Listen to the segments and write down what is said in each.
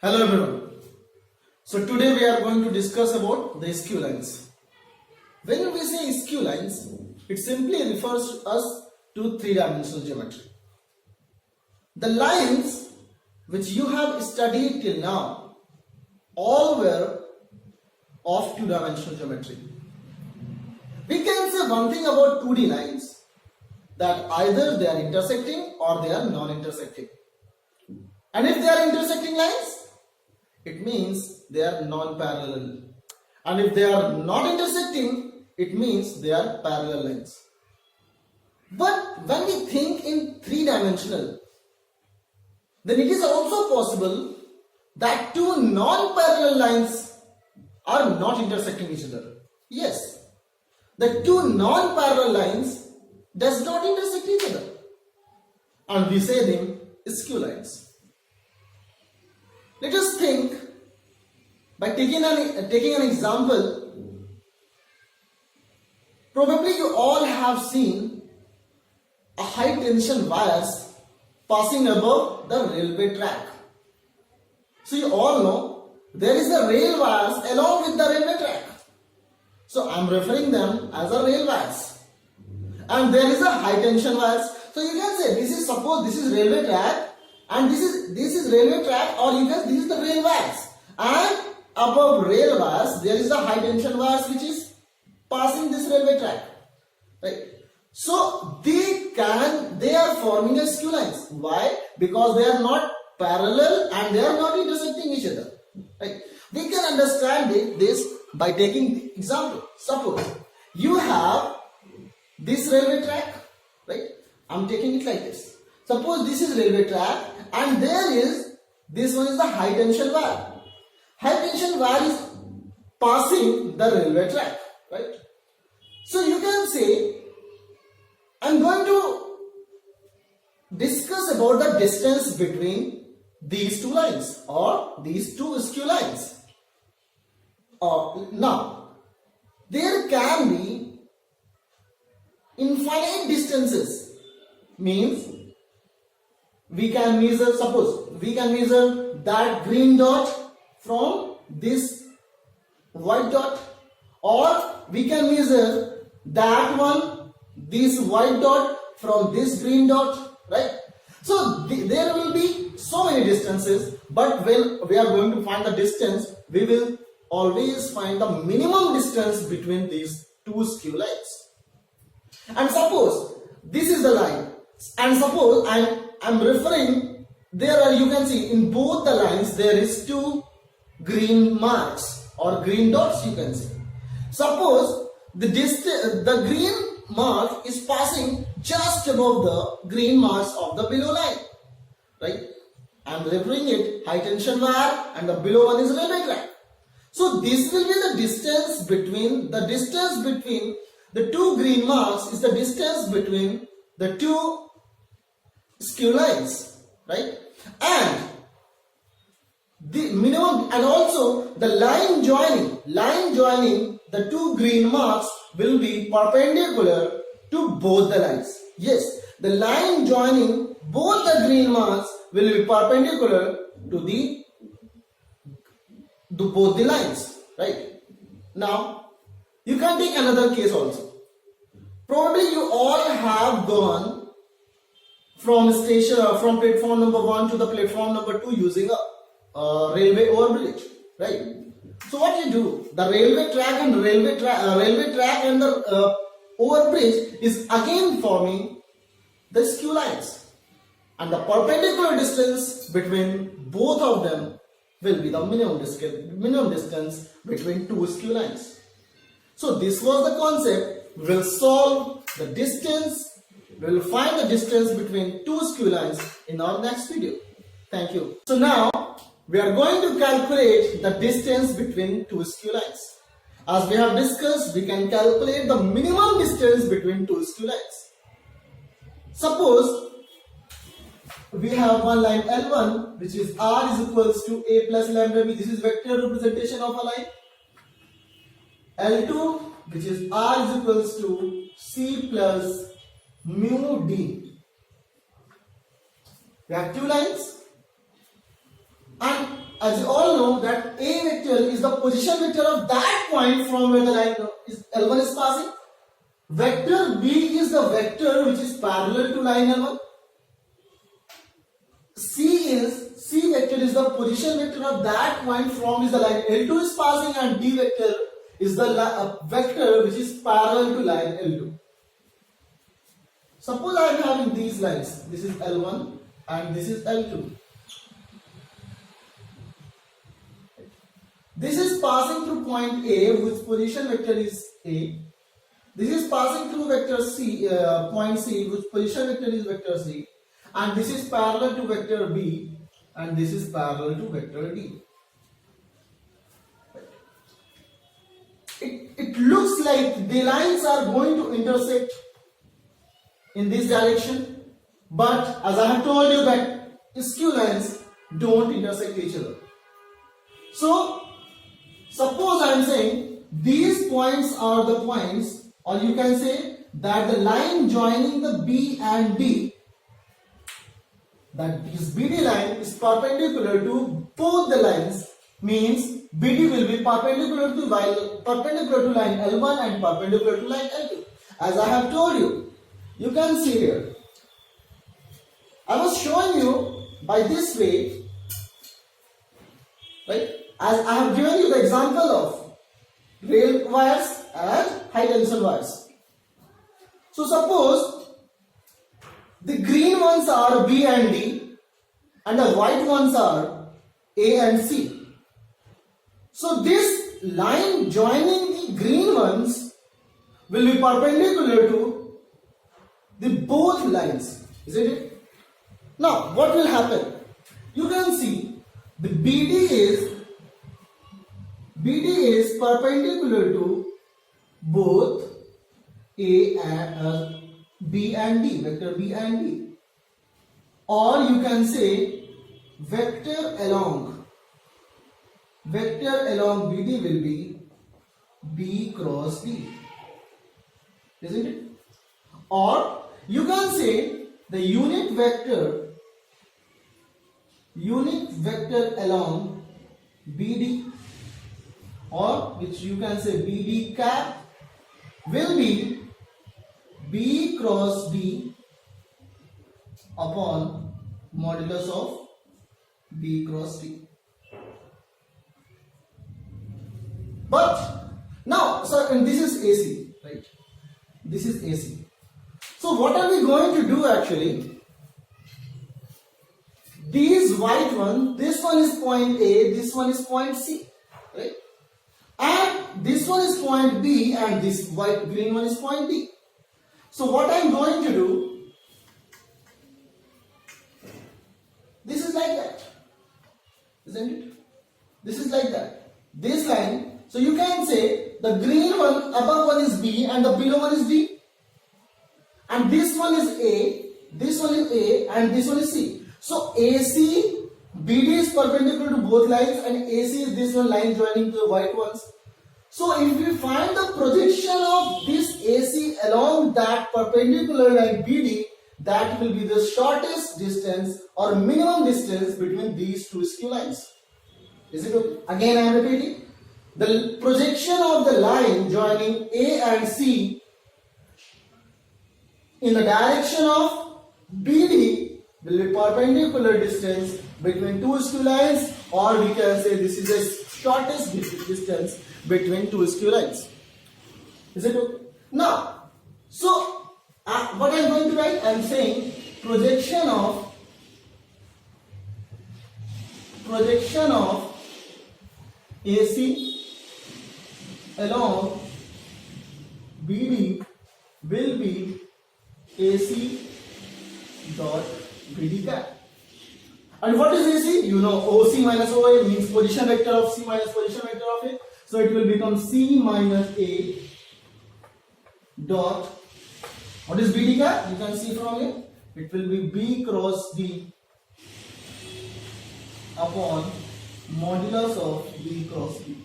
Hello everyone. So today we are going to discuss about the skew lines. When we say skew lines, it simply refers us to three-dimensional geometry. The lines which you have studied till now all were of two-dimensional geometry. We can say one thing about 2D lines, that either they are intersecting or they are non-intersecting. And if they are intersecting lines, it means they are non-parallel. And if they are not intersecting, it means they are parallel lines. But when we think in three-dimensional, then it is also possible that two non-parallel lines are not intersecting each other. Yes, the two non-parallel lines does not intersect each other, and we say them skew lines. Let us think by taking an example. Probably you all have seen a high tension wires passing above the railway track. So you all know there is a rail wires along with the railway track. So I am referring them as a rail wires. And there is a high tension wires. So you can say suppose this is railway track, and this is railway track, or you can this is the rail wires, and above rail wires there is a high tension wires which is passing this railway track, right? So they are forming a skew lines. Why? Because they are not parallel and they are not intersecting each other, right? We can understand this by taking the example. Suppose you have this railway track, right? I'm taking it like this. Suppose this is railway track, and this one is the high tension wire. High tension wire is passing the railway track, right? So you can say, I'm going to discuss about the distance between these two lines or these two skew lines. Now, there can be infinite distances. Means we can measure, suppose we can measure that green dot from this white dot, or we can measure that one, this white dot from this green dot, right? So there will be so many distances, but when we are going to find the distance, we will always find the minimum distance between these two skew lines. And suppose this is the line, and suppose I'm referring, you can see in both the lines there is two green marks or green dots, you can see. Suppose the green mark is passing just above the green marks of the below line, right? I'm referring it high tension wire, and the below one is railway track. So this will be the distance between the two green marks is the distance between the two skew lines, right? And the minimum, and also the line joining the two green marks will be perpendicular to both the lines. Yes, the line joining both the green marks will be perpendicular to both the lines, right? Now you can take another case also. Probably you all have gone from platform number 1 to the platform number 2 using a railway overbridge, right? So what you do, the railway track and the overbridge is again forming the skew lines, and the perpendicular distance between both of them will be the minimum distance between two skew lines. So this was the concept. We will solve the distance. We will find the distance between two skew lines in our next video. Thank you. So now we are going to calculate the distance between two skew lines. As we have discussed, we can calculate the minimum distance between two skew lines. Suppose we have one line L1, which is R is equals to A plus lambda B. This is vector representation of a line. L2, which is R is equals to C plus mu D. We have two lines, and as you all know that A vector is the position vector of that point from where the line is L1 is passing. Vector B is the vector which is parallel to line L1. C vector is the position vector of that point from which the line L2 is passing, and D vector is the vector which is parallel to line L2. Suppose I am having these lines. This is L1 and this is L2. This is passing through point A, whose position vector is A. This is passing through vector C, point C, whose position vector is vector C. And this is parallel to vector B, and this is parallel to vector D. It looks like the lines are going to intersect in this direction, but as I have told you that skew lines don't intersect each other. So suppose I am saying these points are the points, or you can say that the line joining the B and D, that this BD line is perpendicular to both the lines, means BD will be perpendicular to line L1 and perpendicular to line L2. As I have told you, you can see here. I was showing you by this way, right? As I have given you the example of rail wires and high tension wires. So suppose the green ones are B and D and the white ones are A and C. So this line joining the green ones will be perpendicular to the both lines, isn't it? Now what will happen? You can see the BD is perpendicular to both A and B and D, vector B and D. Or you can say vector along BD will be B cross D, isn't it? Or you can say the unit vector along BD, or which you can say BD cap, will be B cross D upon modulus of B cross D. But now, and this is AC, right? This is AC. So what are we going to do actually? These white one, this one is point A, this one is point C, right? And this one is point B, and this green one is point D. So what I am going to do, this is like that, isn't it? This is like that. This line, so you can say the green one, above one is B and the below one is D. And this one is A, this one is A, and this one is C. So AC, BD is perpendicular to both lines, and AC is this one line joining to the white ones. So if we find the projection of this AC along that perpendicular line BD, that will be the shortest distance or minimum distance between these two skew lines. Is it okay? Again I am repeating. The projection of the line joining A and C in the direction of BD will be perpendicular distance between two skew lines, or we can say this is the shortest distance between two skew lines. Is it okay? Now, so what I am going to write? I am saying projection of AC along BD will be AC dot BD cap. And what is AC? You know, OC minus OA means position vector of C minus position vector of A. So it will become C minus A dot, what is BD cap? You can see from here. It will be B cross D upon modulus of B cross D.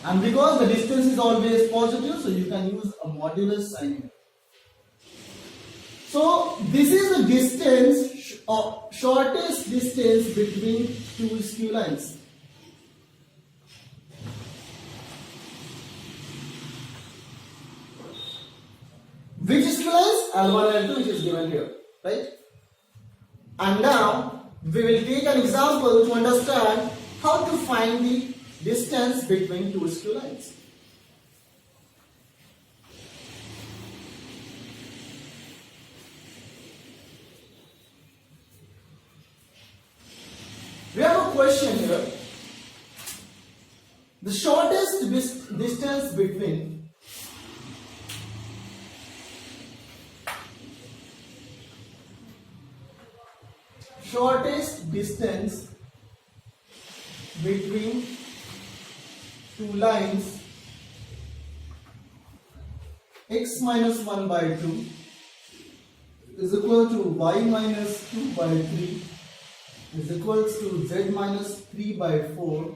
And because the distance is always positive, so you can use a modulus sign here. So this is the distance shortest distance between two skew lines. Which skew lines? L1 and L2, which is given here, right? And now we will take an example to understand how to find the distance between two skew lines. We have a question here. The shortest distance between two lines x minus 1 by 2 is equal to y minus 2 by 3 is equals to z minus 3 by 4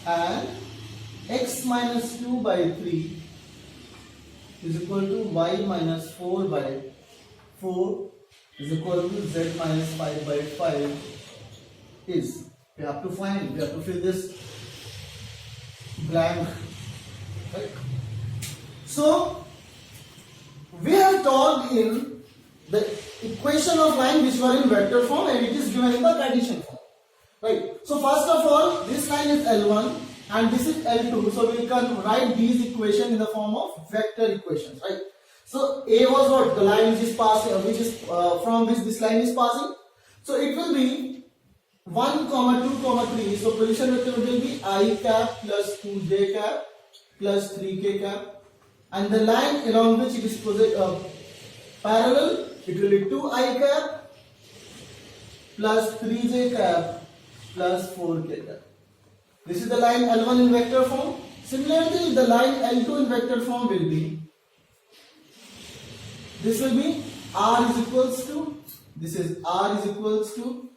and x minus 2 by 3 is equal to y minus 4 by 4 is equal to z minus 5 by 5 is. We have to fill this blank, right? So we have talked in the equation of line which were in vector form and it is given in the Cartesian form, right? So first of all, this line is L1 and this is L2, so we can write these equations in the form of vector equations, right? So A was what? The line which is passing, from which this line is passing. So it will be 1, 2, 3. So position vector will be I cap plus 2j cap plus 3k cap, and the line along which it is parallel, it will be 2i cap plus 3j cap plus 4k cap. This is the line L1 in vector form. Similarly, the line L2 in vector form will be, this will be R is equals to, this is R is equals to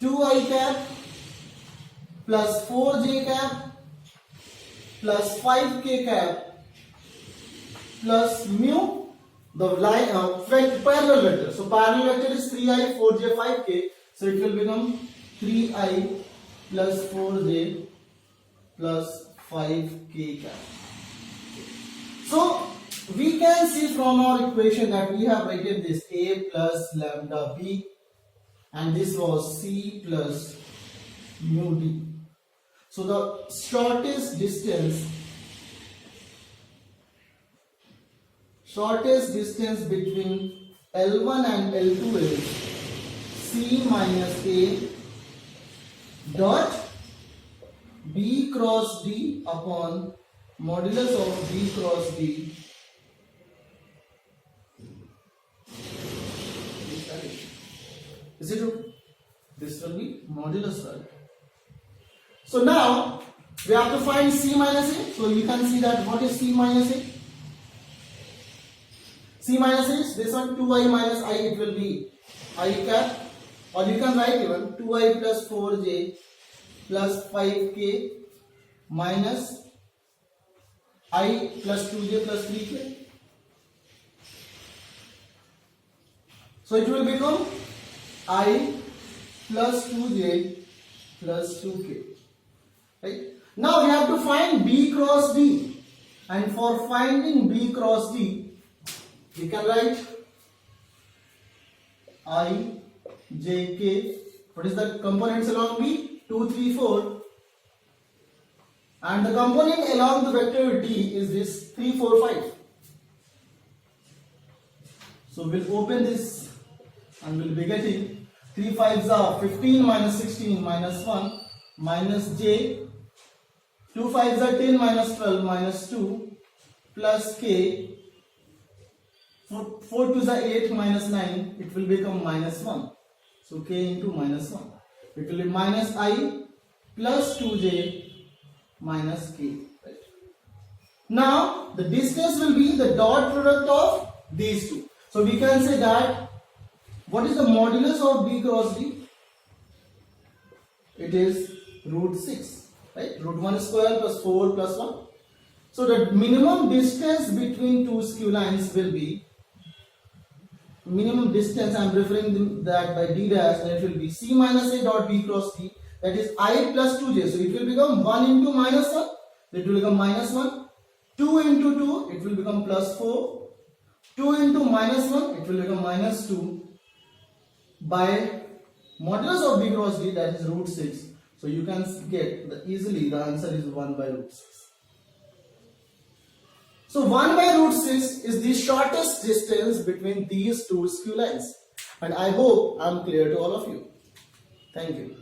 2i cap plus 4j cap plus 5k cap plus mu, the line parallel vector. So parallel vector is 3i, 4j, 5k. So it will become 3i plus 4j plus 5k cap. So we can see from our equation that we have written this A plus lambda B and this was C plus mu D. So the shortest distance between L1 and L2 is C minus A dot B cross D upon modulus of B cross D Is it okay? This will be modulus, right? So now we have to find C minus A. So you can see that what is C minus A? C minus A is this one, 2i minus I, it will be I cap, or you can write even 2i plus 4j plus 5k minus I plus 2j plus 3k. So it will become I plus 2j plus 2k, right? Now we have to find B cross D, and for finding B cross D we can write I, j, k. What is the components along B? 2, 3, 4, and the component along the vector D is this 3, 4, 5. So we'll open this and we'll be getting 3 5s are 15 minus 16 minus 1 minus j, 2 5s are 10 minus 12 minus 2 plus k, 4 2s are 8 minus 9, it will become minus 1. So k into minus 1. It will be minus I plus 2j minus k. Right? Now the distance will be the dot product of these two. So we can say that what is the modulus of B cross D? It is root 6, right? Root 1 square plus 4 plus 1. So the minimum distance between two skew lines will be minimum distance, I am referring that by d dash, then it will be c minus a dot b cross d, that is I plus 2j. So it will become 1 into minus 1, it will become minus 1. 2 into 2, it will become plus 4. 2 into minus 1, it will become minus 2. By modulus of b cross d, that is root 6. So you can get easily the answer is 1 by root 6. So 1 by root 6 is the shortest distance between these two skew lines. And I hope I am clear to all of you. Thank you.